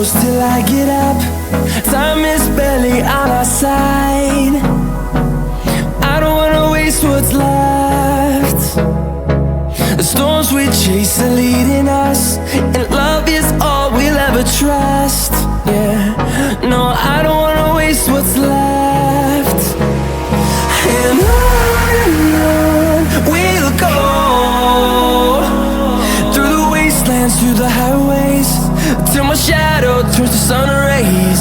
close till I get up. Time is barely on our side. I don't wanna waste what's left. The storms we chase are leading us, and love is all we'll ever trust. Yeah, no, I don't wanna waste what's left. And on we'll go, through the wastelands, through the highways, till my shadow turns to sun rays.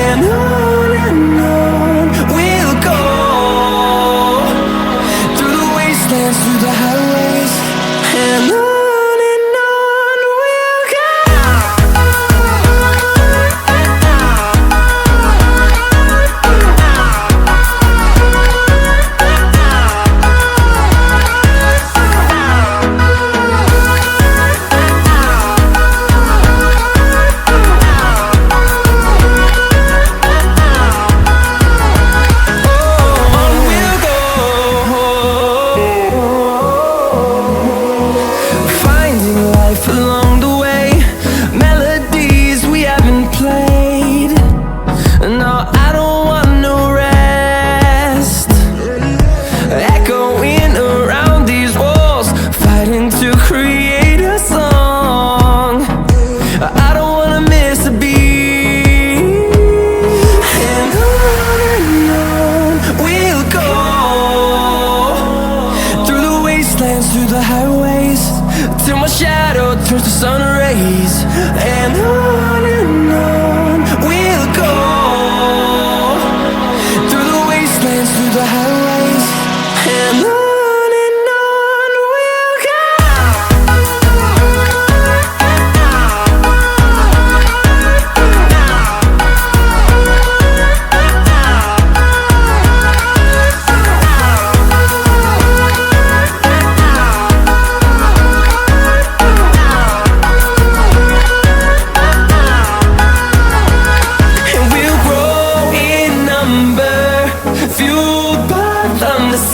And on we'll go, through the wastelands, through the highways, and on we'll go. Along the way, melodies we haven't played. No, I don't want no rest. Echoing around these walls, fighting to create a song. I don't wanna miss a beat. And on we'll go, through the wastelands, through the highways, till my shadow turns to sun rays. And on we'll go, through the wastelands, through the highways, and on we'll go.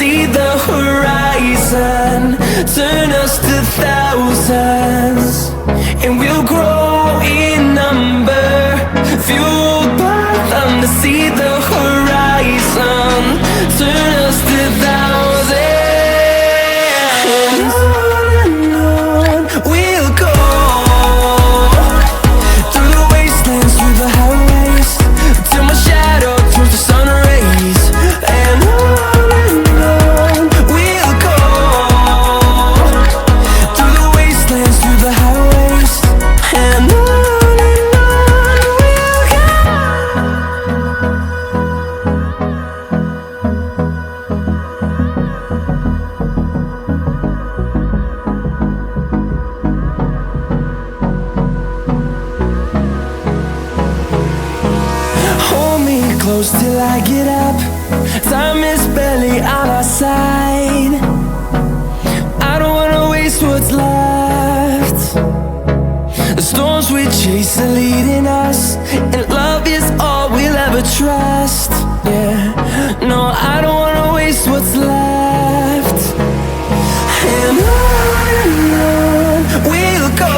See the horizon, turn us to thousands, and we'll grow in number, fueled by them. To see the horizon, turn us to thousands, and on we'll go, through the wastelands, through the highways, till my shadow turns to sun rays. And close till I get up. Time is barely on our side. I don't wanna waste what's left. The storms we chase are leading us, and love is all we'll ever trust. Yeah, no, I don't wanna waste what's left. And on we'll go,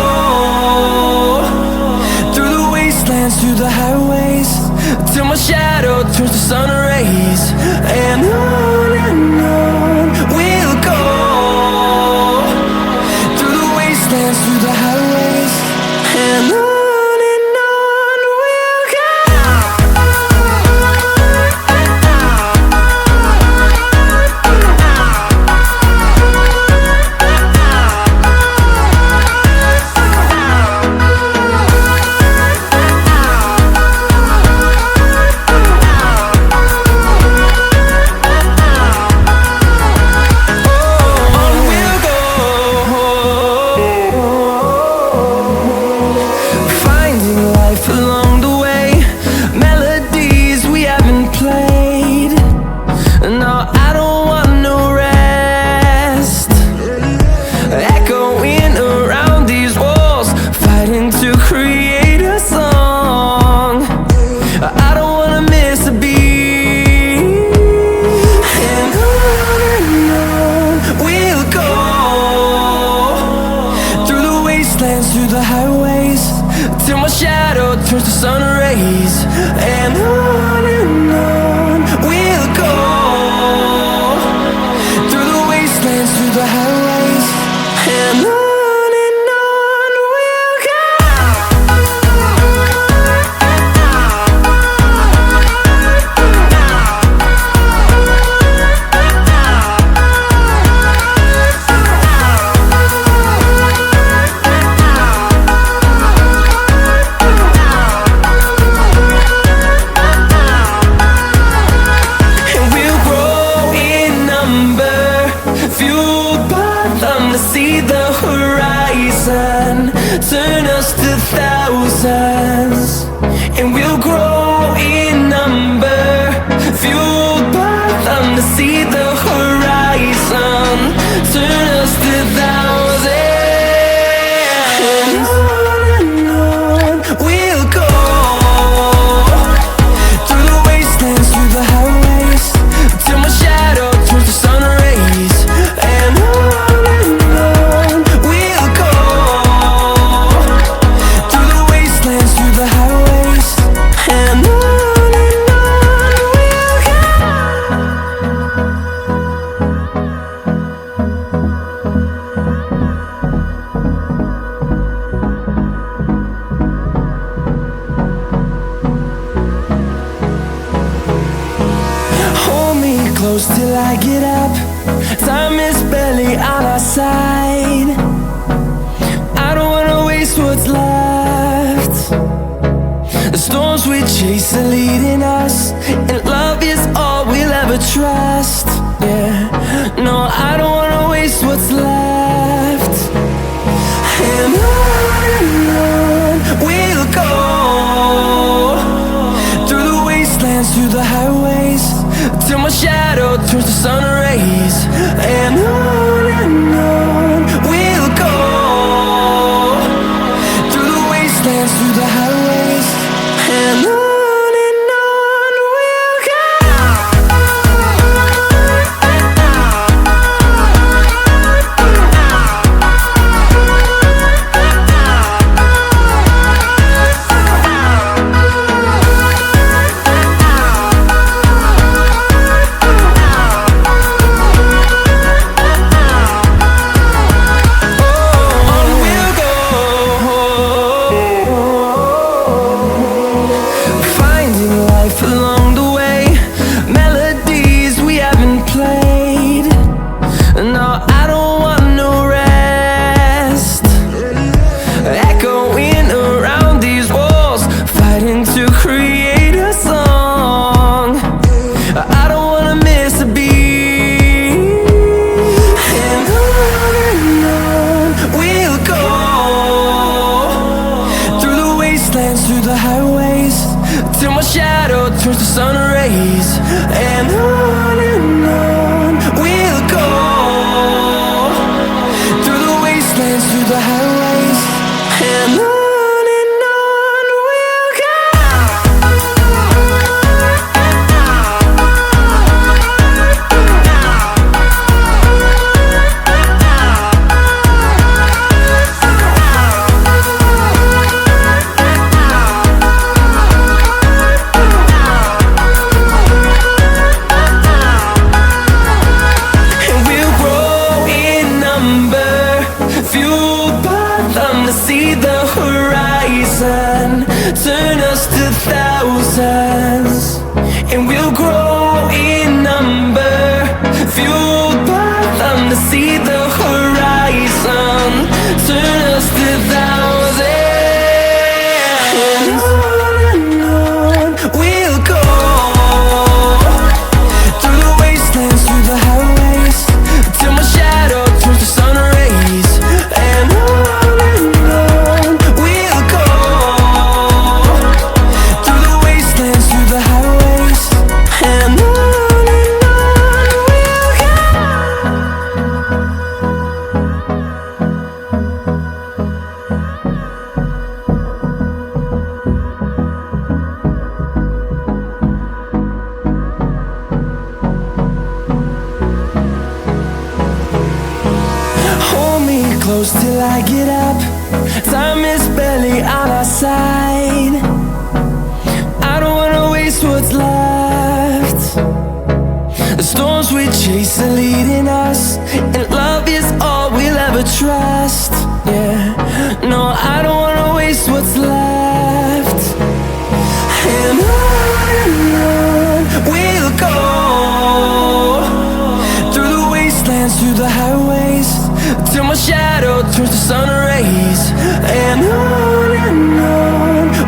through the wastelands, through the highways, till my shadow turns to sun rays. And on we'll go, through the wastelands, through the highways, and on. close till I get up. Time is barely on our side. I don't wanna waste what's left. The storms we chase are leading us, and love is all we'll ever trust. Yeah, no, I don't wanna waste what's left. And on we'll go, through the wastelands, through the highways, till my shadow turns to sun rays. And on we'll go, through the wastelands, through the highways, and on we'll go. Along the way, melodies we haven't played. No, I don't want no rest. Echoing around these walls, fighting to create a song. I don't wanna miss a beat. And on we'll go, through the wastelands, through the highways, till my shadow turns to sun rays. And on we'll go, through the wastelands, through the highways, and on we'll go. See the horizon, turn us to thousands, and we'll grow in number, fueled by them to see the horizon, turn us to thousands. And on we'll go, through the wastelands, through the highways, till my shadow turns to sun rays. And close till I get up. Time is barely on our side. I don't wanna waste what's left. The storms we chase are leading us, and love is all we'll ever trust. Yeah, no, I don't wanna waste what's left. And on we'll go, through the wastelands, through the highways, till my shadow turns to sun rays. And on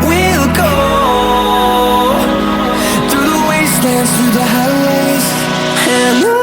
we'll go, through the wastelands, through the highways, and on.